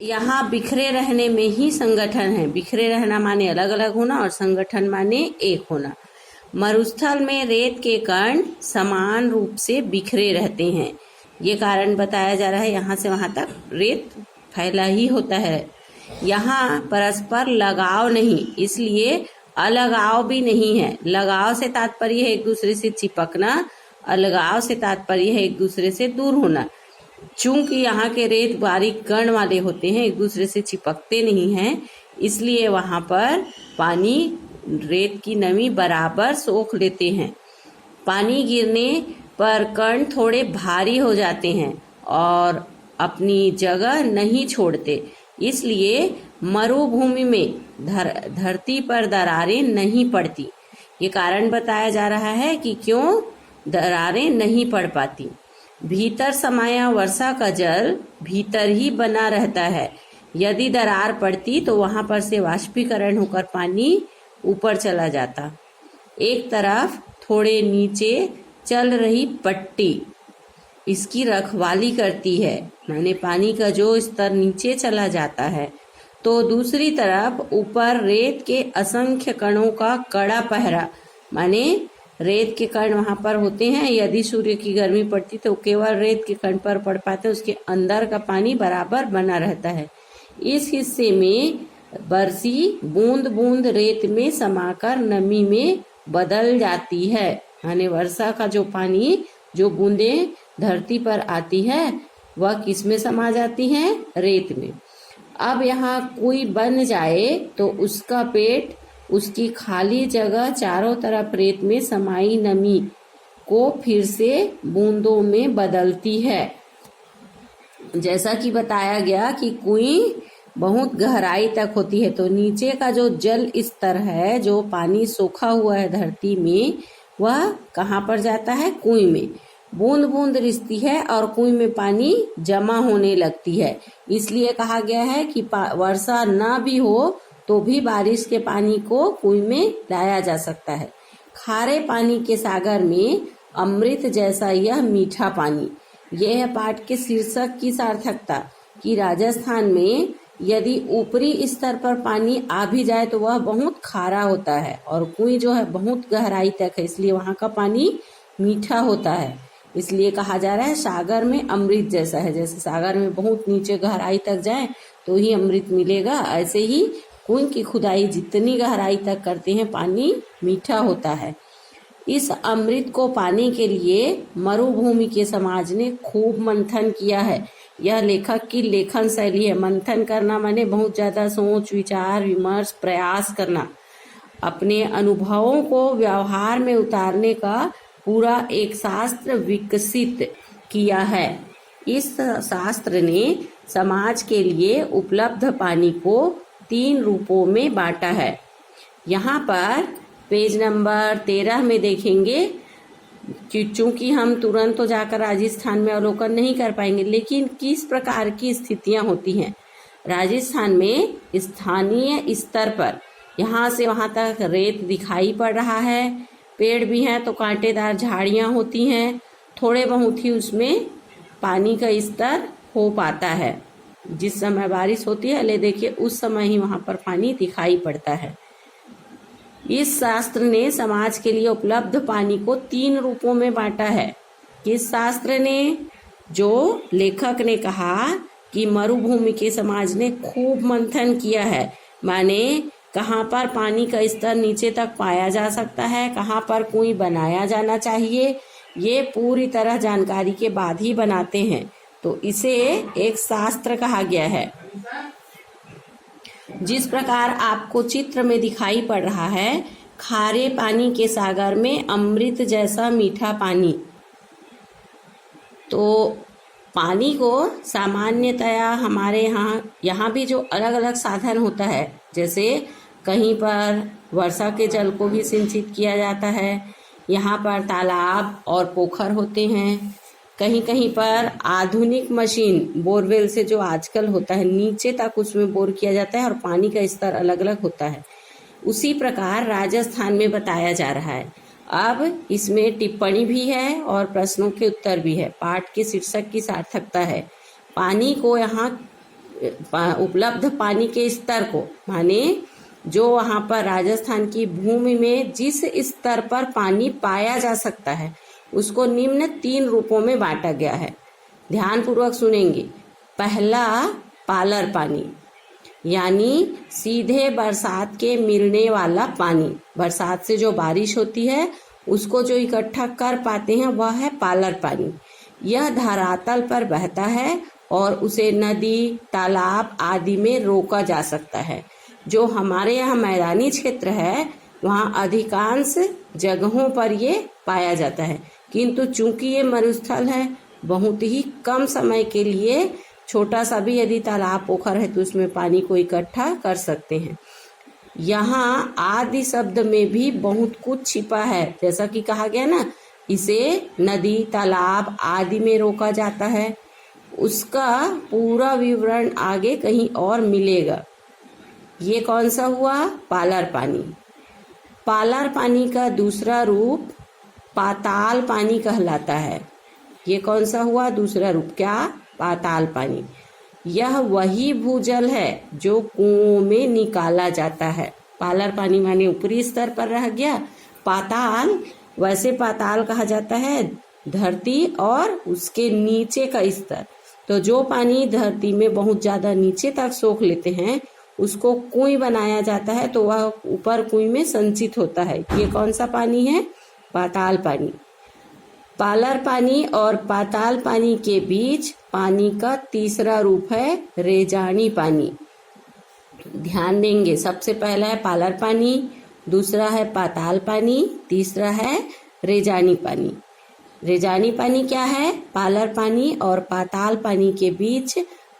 यहाँ बिखरे रहने में ही संगठन है। बिखरे रहना माने अलग अलग होना और संगठन माने एक होना। मरुस्थल में रेत के कण समान रूप से बिखरे रहते हैं। ये कारण बताया जा रहा है। यहाँ से वहाँ तक रेत फैला ही होता है। यहाँ परस्पर लगाव नहीं, इसलिए अलगाव भी नहीं है। लगाव से तात्पर्य है एक दूसरे से चिपकना, अलगाव से तात्पर्य है एक दूसरे से दूर होना। चूंकि यहाँ के रेत बारीक कण वाले होते हैं, एक दूसरे से चिपकते नहीं हैं, इसलिए वहाँ पर पानी रेत की नमी बराबर सोख लेते हैं। पानी गिरने पर कण थोड़े भारी हो जाते हैं और अपनी जगह नहीं छोड़ते, इसलिए मरुभूमि में धरती पर दरारें नहीं पड़ती। ये कारण बताया जा रहा है कि क्यों दरारें नहीं पड़ पाती। भीतर समाया वर्षा का जल भीतर ही बना रहता है। यदि दरार पड़ती तो वहां पर से वाष्पीकरण होकर पानी ऊपर चला जाता। एक तरफ थोड़े नीचे चल रही पट्टी इसकी रखवाली करती है, माने पानी का जो स्तर नीचे चला जाता है, तो दूसरी तरफ ऊपर रेत के असंख्य कणों का कड़ा पहरा, माने रेत के कण वहां पर होते हैं। यदि सूर्य की गर्मी पड़ती तो केवल रेत के कण पर पड़ पाते, उसके अंदर का पानी बराबर बना रहता है। इस हिस्से में बरसी बूंद बूंद रेत में समाकर नमी में बदल जाती है। यानी वर्षा का जो पानी, जो बूंदें धरती पर आती है, वह किस में समा जाती हैं? रेत में। अब यहाँ कोई बन जाए तो उसका पेट उसकी खाली जगह चारों तरफ रेत में समाई नमी को फिर से बूंदों में बदलती है। जैसा कि बताया गया कि कुएं बहुत गहराई तक होती है, तो नीचे का जो जल स्तर है, जो पानी सोखा हुआ है धरती में, वह कहाँ पर जाता है? कुएं में। बूंद बूंद रिसती है और कुएं में पानी जमा होने लगती है। इसलिए कहा गया है कि वर्षा ना भी हो तो भी बारिश के पानी को कुएं में लाया जा सकता है। खारे पानी के सागर में अमृत जैसा यह मीठा पानी। यह है पाठ के शीर्षक की सार्थकता कि राजस्थान में यदि ऊपरी स्तर पर पानी आ भी जाए तो वह बहुत खारा होता है और कुएं जो है बहुत गहराई तक है, इसलिए वहां का पानी मीठा होता है। इसलिए कहा जा रहा है सागर में अमृत जैसा है। जैसे सागर में बहुत नीचे गहराई तक जाए तो ही अमृत मिलेगा, ऐसे ही कुएं की खुदाई जितनी गहराई तक करते हैं पानी मीठा होता है। इस अमृत को पाने के लिए मरुभूमि के समाज ने खूब मंथन किया है। यह लेखक की लेखन शैली है। मंथन करना माने बहुत ज्यादा सोच विचार विमर्श प्रयास करना, अपने अनुभवों को व्यवहार में उतारने का पूरा एक शास्त्र विकसित किया है। इस शास्त्र ने समाज के लिए उपलब्ध पानी को 3 रूपों में बांटा है। यहाँ पर पेज नंबर 13 में देखेंगे। चूंकि हम तुरंत तो जाकर राजस्थान में अवलोकन नहीं कर पाएंगे, लेकिन किस प्रकार की स्थितियां होती हैं राजस्थान में स्थानीय स्तर पर। यहाँ से वहां तक रेत दिखाई पड़ रहा है, पेड़ भी हैं तो कांटेदार झाड़ियां होती हैं, थोड़े बहुत ही उसमें पानी का स्तर हो पाता है। जिस समय बारिश होती है, ले देखिए उस समय ही वहां पर पानी दिखाई पड़ता है। इस शास्त्र ने समाज के लिए उपलब्ध पानी को 3 रूपों में बांटा है। किस शास्त्र ने? जो लेखक ने कहा कि मरुभूमि के समाज ने खूब मंथन किया है, माने कहाँ पर पानी का स्तर नीचे तक पाया जा सकता है, कहाँ पर कुएं बनाया जाना चाहिए, ये पूरी तरह जानकारी के बाद ही बनाते हैं, तो इसे एक शास्त्र कहा गया है। जिस प्रकार आपको चित्र में दिखाई पड़ रहा है, खारे पानी के सागर में अमृत जैसा मीठा पानी। तो पानी को सामान्यतया हमारे यहाँ भी जो अलग अलग साधन होता है, जैसे कहीं पर वर्षा के जल को भी सिंचित किया जाता है, यहाँ पर तालाब और पोखर होते हैं, कहीं कहीं पर आधुनिक मशीन बोरवेल से जो आजकल होता है नीचे तक उसमें बोर किया जाता है और पानी का स्तर अलग अलग होता है। उसी प्रकार राजस्थान में बताया जा रहा है। अब इसमें टिप्पणी भी है और प्रश्नों के उत्तर भी है। पाठ के शीर्षक की सार्थकता है। पानी को यहाँ उपलब्ध पानी के स्तर को, माने जो वहाँ पर राजस्थान की भूमि में जिस स्तर पर पानी पाया जा सकता है उसको निम्न 3 रूपों में बांटा गया है। ध्यान पूर्वक सुनेंगे। पहला, पालर पानी, यानी सीधे बरसात के मिलने वाला पानी। बरसात से जो बारिश होती है उसको जो इकट्ठा कर पाते हैं वह है पालर पानी। यह धरातल पर बहता है और उसे नदी, तालाब आदि में रोका जा सकता है। जो हमारे यहाँ मैदानी क्षेत्र है वहाँ अधिकांश जगहों पर ये पाया जाता है, किंतु चूंकि ये मरुस्थल है, बहुत ही कम समय के लिए छोटा सा भी यदि तालाब पोखर है तो उसमें पानी को इकट्ठा कर सकते हैं। यहाँ आदि शब्द में भी बहुत कुछ छिपा है, जैसा कि कहा गया ना, इसे नदी, तालाब आदि में रोका जाता है। उसका पूरा विवरण आगे कहीं और मिलेगा। ये कौन सा हुआ? पालर पानी। पालर पानी का दूसरा रूप पाताल पानी कहलाता है। ये कौन सा हुआ दूसरा रूप? क्या? पाताल पानी। यह वही भूजल है जो कुओं में निकाला जाता है। पालर पानी माने ऊपरी स्तर पर रह गया। पाताल, वैसे पाताल कहा जाता है धरती और उसके नीचे का स्तर। तो जो पानी धरती में बहुत ज्यादा नीचे तक सोख लेते हैं उसको कुएं बनाया जाता है, तो वह ऊपर कुएं में संचित होता है। ये कौन सा पानी है? पाताल पानी। पालर पानी और पाताल पानी के बीच पानी का तीसरा रूप है रेजानी पानी। ध्यान देंगे, सबसे पहला है पालर पानी, दूसरा है पाताल पानी, तीसरा है रेजानी पानी। रेजानी पानी क्या है? पालर पानी और पाताल पानी के बीच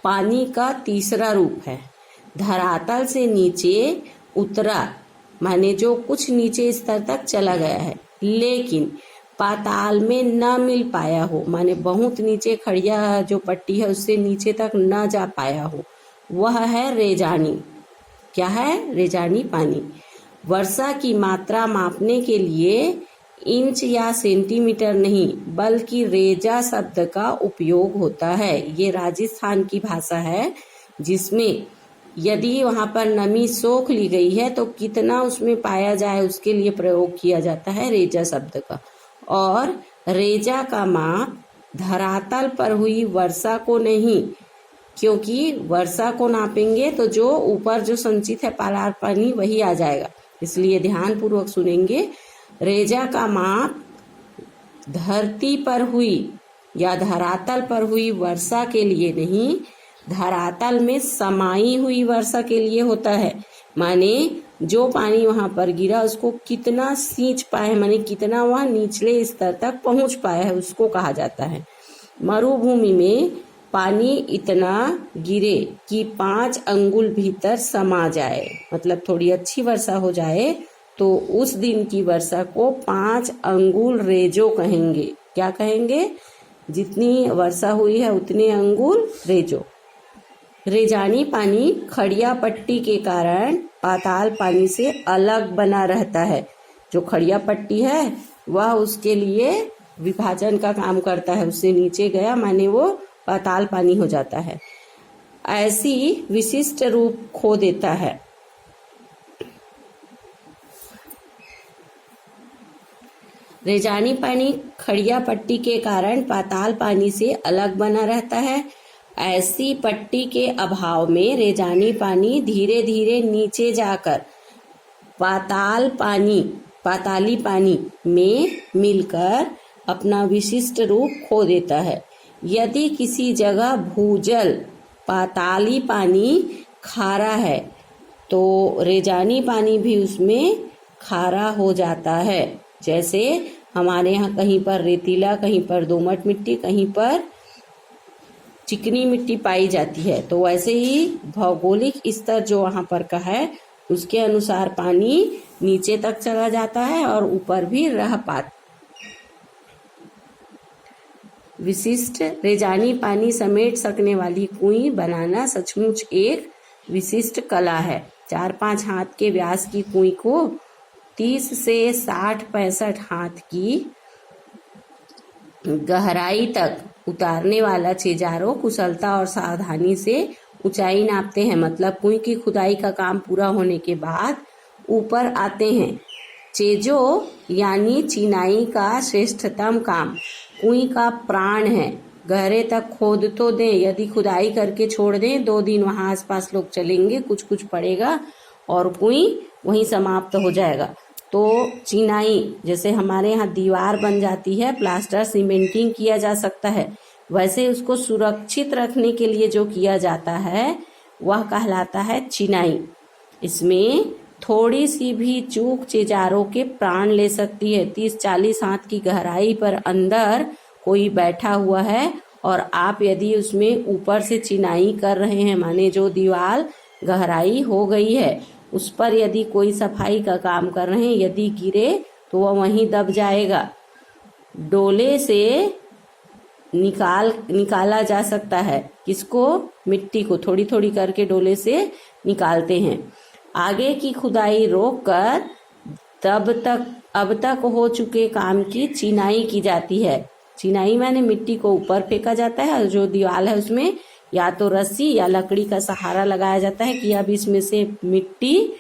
पानी का तीसरा रूप है। धरातल से नीचे उतरा, माने जो कुछ नीचे स्तर तक चला गया है लेकिन पाताल में न मिल पाया हो, माने बहुत नीचे खड़िया जो पट्टी है उससे नीचे तक न जा पाया हो, वह है रेजानी। क्या है? रेजानी पानी। वर्षा की मात्रा मापने के लिए इंच या सेंटीमीटर नहीं बल्कि रेजा शब्द का उपयोग होता है। ये राजस्थान की भाषा है जिसमें यदि वहां पर नमी सोख ली गई है तो कितना उसमें पाया जाए उसके लिए प्रयोग किया जाता है रेजा शब्द का। और रेजा का माप धरातल पर हुई वर्षा को नहीं, क्योंकि वर्षा को नापेंगे तो जो ऊपर जो संचित है पालर पानी वही आ जाएगा। इसलिए ध्यान पूर्वक सुनेंगे। रेजा का माप धरती पर हुई या धरातल पर हुई वर्षा के लिए नहीं, धरातल में समाई हुई वर्षा के लिए होता है। माने जो पानी वहां पर गिरा उसको कितना सींच पाए, माने कितना वह निचले स्तर तक पहुंच पाया है, उसको कहा जाता है। मरुभूमि में पानी इतना गिरे कि 5 अंगुल भीतर समा जाए, मतलब थोड़ी अच्छी वर्षा हो जाए तो उस दिन की वर्षा को 5 अंगुल रेजो कहेंगे। क्या कहेंगे? जितनी वर्षा हुई है उतने अंगुल रेजो। रेजानी पानी खड़िया पट्टी के कारण पाताल पानी से अलग बना रहता है। जो खड़िया पट्टी है वह उसके लिए विभाजन का काम करता है, उससे नीचे गया माने वो पाताल पानी हो जाता है। ऐसी विशिष्ट रूप खो देता है। रेजानी पानी खड़िया पट्टी के कारण पाताल पानी से अलग बना रहता है। ऐसी पट्टी के अभाव में रेजानी पानी धीरे धीरे नीचे जाकर पाताली पानी में मिलकर अपना विशिष्ट रूप खो देता है। यदि किसी जगह भूजल पाताली पानी खारा है तो रेजानी पानी भी उसमें खारा हो जाता है। जैसे हमारे यहाँ कहीं पर रेतीला, कहीं पर दोमट मिट्टी, कहीं पर चिकनी मिट्टी पाई जाती है, तो वैसे ही भौगोलिक स्तर जो वहां पर का है उसके अनुसार पानी नीचे तक चला जाता है और ऊपर भी रह पाता। विशिष्ट रेजानी पानी समेट सकने वाली कुएं बनाना सचमुच एक विशिष्ट कला है। 4-5 हाथ के व्यास की कुएं को 30 से 60-65 हाथ की गहराई तक उतारने वाला छेजारो कुशलता और सावधानी से ऊंचाई नापते हैं, मतलब कुएं की खुदाई का काम पूरा होने के बाद ऊपर आते हैं। चेजो यानी चिनाई का श्रेष्ठतम काम कुएं का प्राण है। गहरे तक खोद तो दें, यदि खुदाई करके छोड़ दें 2 दिन वहां आसपास लोग चलेंगे, कुछ कुछ पड़ेगा और कुएं वहीं समाप्त हो जाएगा। तो चिनाई जैसे हमारे यहाँ दीवार बन जाती है, प्लास्टर सीमेंटिंग किया जा सकता है, वैसे उसको सुरक्षित रखने के लिए जो किया जाता है वह कहलाता है चिनाई। इसमें थोड़ी सी भी चूक चिजारों के प्राण ले सकती है। 30-40 हाथ की गहराई पर अंदर कोई बैठा हुआ है और आप यदि उसमें ऊपर से चिनाई कर रहे हैं, माने जो दीवार गहराई हो गई है उस पर यदि कोई सफाई का काम कर रहे हैं, यदि गिरे तो वह वहीं दब जाएगा। डोले से निकाला जा सकता है। किसको? मिट्टी को थोड़ी थोड़ी करके डोले से निकालते हैं। आगे की खुदाई रोककर अब तक हो चुके काम की चिनाई की जाती है। चिनाई माने मिट्टी को ऊपर फेंका जाता है और जो दीवार है उसमें या तो रस्सी या लकड़ी का सहारा लगाया जाता है कि अब इसमें से मिट्टी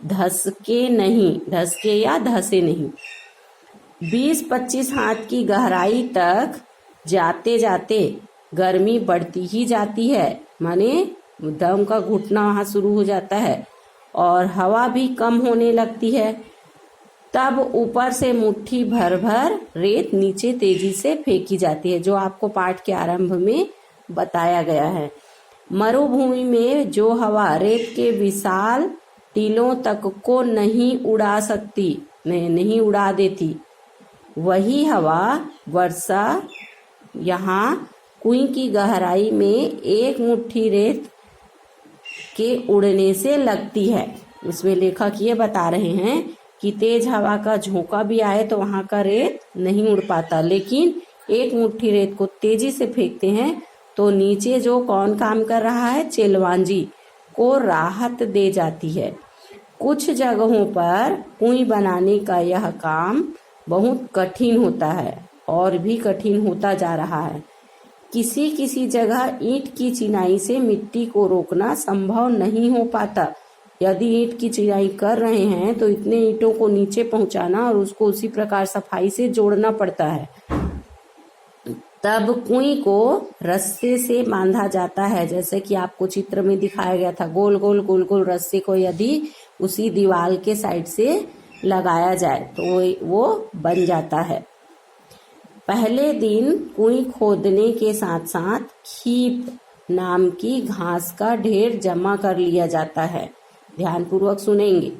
धसके या धसे नहीं। 20-25 हाथ की गहराई तक जाते जाते गर्मी बढ़ती ही जाती है, माने दम का घुटना वहां शुरू हो जाता है और हवा भी कम होने लगती है। तब ऊपर से मुट्ठी भर भर रेत नीचे तेजी से फेंकी जाती है, जो आपको पाठ के आरंभ में बताया गया है। मरुभूमि में जो हवा रेत के विशाल टीलों तक को नहीं उड़ा देती, वही हवा वर्षा यहाँ कुएं की गहराई में एक मुट्ठी रेत के उड़ने से लगती है। इसमें लेखक ये बता रहे हैं कि तेज हवा का झोंका भी आए तो वहां का रेत नहीं उड़ पाता, लेकिन एक मुट्ठी रेत को तेजी से फेंकते हैं तो नीचे जो कौन काम कर रहा है, चेलवांजी को राहत दे जाती है। कुछ जगहों पर कुएं बनाने का यह काम बहुत कठिन होता है और भी कठिन होता जा रहा है। किसी किसी जगह ईंट की चिनाई से मिट्टी को रोकना संभव नहीं हो पाता। यदि ईंट की चिनाई कर रहे हैं तो इतने ईंटों को नीचे पहुंचाना और उसको उसी प्रकार सफाई से जोड़ना पड़ता है। तब कुएं को रस्से से बांधा जाता है, जैसे कि आपको चित्र में दिखाया गया था। गोल गोल रस्से को यदि उसी दीवार के साइड से लगाया जाए तो वो बन जाता है। पहले दिन कुएं खोदने के साथ साथ खीप नाम की घास का ढेर जमा कर लिया जाता है। ध्यानपूर्वक सुनेंगे।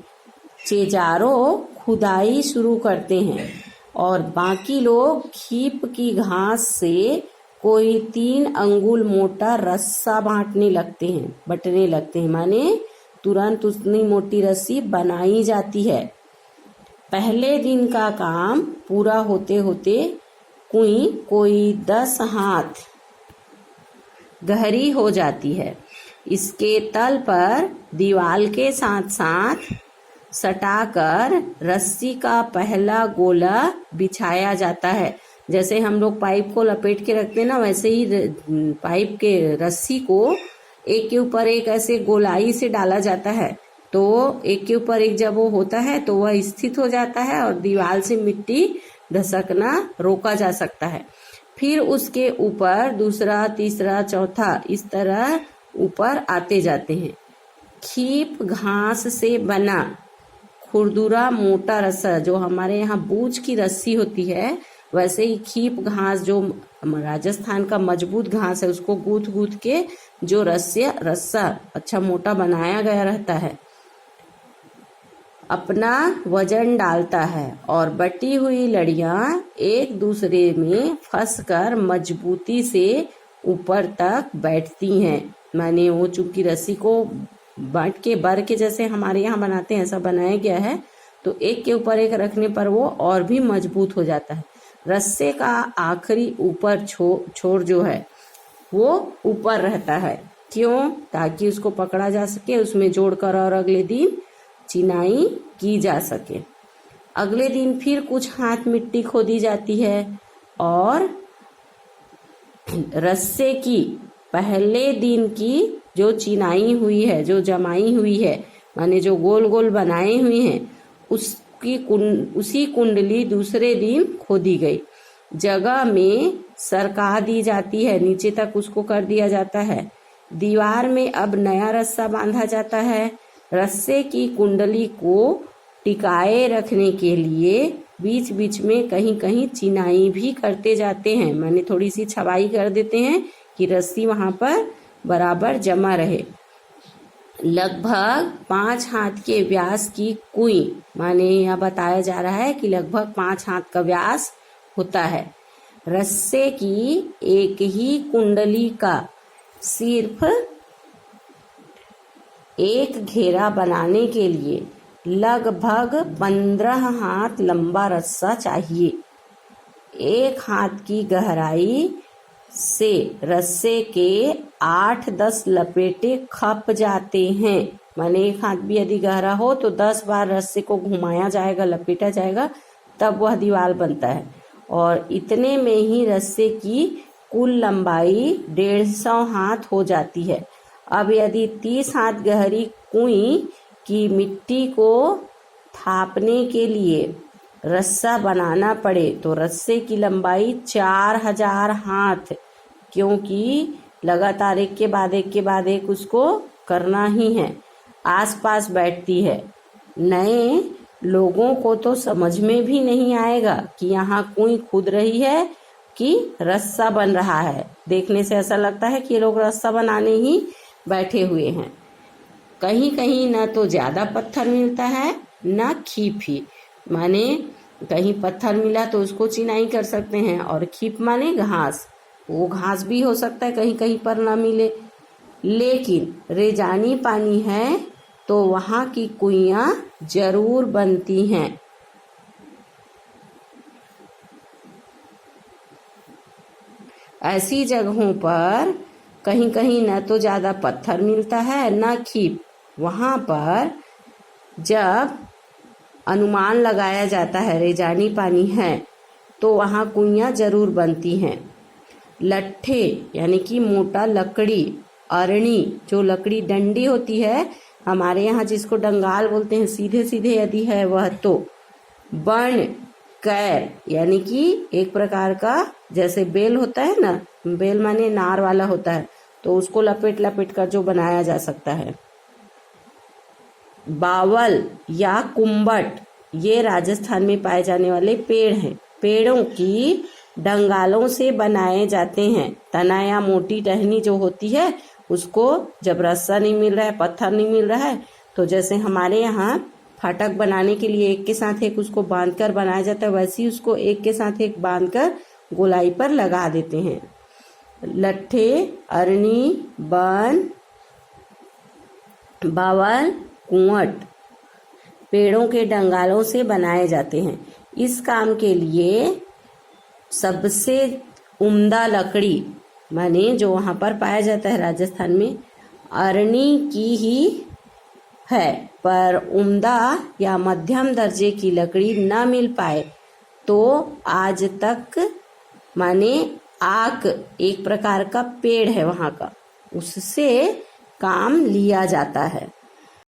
चेजारो खुदाई शुरू करते हैं और बाकी लोग खीप की घास से कोई 3 अंगुल मोटा रस्सा बटने लगते हैं, माने तुरंत उतनी मोटी रस्सी बनाई जाती है। पहले दिन का काम पूरा होते होते कुएं कोई 10 हाथ गहरी हो जाती है। इसके तल पर दीवार के साथ साथ सटाकर रस्सी का पहला गोला बिछाया जाता है। जैसे हम लोग पाइप को लपेट के रखते हैं ना, वैसे ही पाइप के रस्सी को एक के ऊपर एक ऐसे गोलाई से डाला जाता है, तो एक के ऊपर एक जब वो होता है तो वह स्थित हो जाता है और दीवार से मिट्टी धसकना रोका जा सकता है। फिर उसके ऊपर दूसरा, तीसरा, चौथा इस तरह ऊपर आते जाते हैं। खीप घास से बना खुरदुरा मोटा रस्सा, जो हमारे यहाँ बूच की रस्सी होती है, वैसे ही खीप घास जो राजस्थान का मजबूत घास है उसको गूंथ के जो रस्सा अच्छा मोटा बनाया गया रहता है, अपना वजन डालता है और बटी हुई लड़ियां एक दूसरे में फंसकर मजबूती से ऊपर तक बैठती हैं। माने वो चूंकि रस्सी को बांट के बर के जैसे हमारे यहाँ बनाते हैं ऐसा बनाया गया है, तो एक के ऊपर एक रखने पर वो और भी मजबूत हो जाता है। रस्से का आखिरी ऊपर छोर जो है वो ऊपर रहता है। क्यों? ताकि उसको पकड़ा जा सके, उसमें जोड़कर और अगले दिन चिनाई की जा सके। अगले दिन फिर कुछ हाथ मिट्टी खोदी जाती है और रस्से की पहले दिन की जो चिनाई हुई है, जो जमाई हुई है, माने जो गोल गोल बनाए हुई हैं, उसी कुंडली दूसरे दिन खोदी गई। जगह में सरका दी जाती है, नीचे तक उसको कर दिया जाता है। दीवार में अब नया रस्सा बांधा जाता है। रस्से की कुंडली को टिकाए रखने के लिए बीच बीच में कहीं कहीं चिनाई भी करते जाते हैं, माने थोड़ी सी छवाई कर देते हैं कि रस्सी वहां पर बराबर जमा रहे। लगभग 5 हाथ के व्यास की कुई, माने यह बताया जा रहा है कि लगभग 5 हाथ का व्यास होता है। रस्से की एक ही कुंडली का सिर्फ एक घेरा बनाने के लिए लगभग 15 हाथ लंबा रस्सा चाहिए। 1 हाथ की गहराई से रस्से के 8-10 लपेटे खप जाते हैं, माने 1 हाथ भी यदि गहरा हो तो 10 बार रस्से को घुमाया जाएगा, लपेटा जाएगा, तब वह दीवार बनता है। और इतने में ही रस्से की कुल लंबाई 150 हाथ हो जाती है। अब यदि 30 हाथ गहरी कुई की मिट्टी को थापने के लिए रस्सा बनाना पड़े तो रस्से की लंबाई 4000 हाथ, क्योंकि लगातार एक के बाद एक उसको करना ही है, आसपास बैठती है। नए लोगों को तो समझ में भी नहीं आएगा कि यहाँ कुई खुद रही है कि रस्सा बन रहा है। देखने से ऐसा लगता है कि ये लोग रस्सा बनाने ही बैठे हुए हैं। कहीं कहीं न तो ज्यादा पत्थर मिलता है न खीप ही, माने कहीं पत्थर मिला तो उसको चिनाई कर सकते हैं, और खीप माने घास, वो घास भी हो सकता है कहीं कहीं पर ना मिले। लेकिन रेजानी पानी है तो वहां की कुइयां जरूर बनती हैं। ऐसी जगहों पर कहीं कहीं न तो ज्यादा पत्थर मिलता है न खीप, वहां पर जब अनुमान लगाया जाता है रेजानी पानी है तो वहां कुइयां जरूर बनती हैं। लट्ठे यानी कि मोटा लकड़ी, अरणी जो लकड़ी डंडी होती है, हमारे यहाँ जिसको डंगाल बोलते हैं, सीधे सीधे यदि है वह तो। बन कैर यानी कि एक प्रकार का जैसे बेल होता है ना, बेल माने नार वाला होता है, तो उसको लपेट लपेट कर जो बनाया जा सकता है। बावल या कुम्बट ये राजस्थान में पाए जाने वाले पेड़ हैं। पेड़ों की डंगालों से बनाए जाते हैं। तना या मोटी टहनी जो होती है उसको जब रस्सा नहीं मिल रहा है, पत्थर नहीं मिल रहा है, तो जैसे हमारे यहाँ फाटक बनाने के लिए एक के साथ एक उसको बांधकर बनाया जाता है, वैसे ही उसको एक के साथ एक बांधकर गोलाई पर लगा देते हैं। लट्ठे, अरणी, बन, बावल, कुंवट पेड़ों के डंगालों से बनाए जाते हैं। इस काम के लिए सबसे उम्दा लकड़ी माने जो वहां पर पाया जाता है राजस्थान में, अरणी की ही है, पर उम्दा या मध्यम दर्जे की लकड़ी न मिल पाए तो आज तक माने आक एक प्रकार का पेड़ है वहां का, उससे काम लिया जाता है।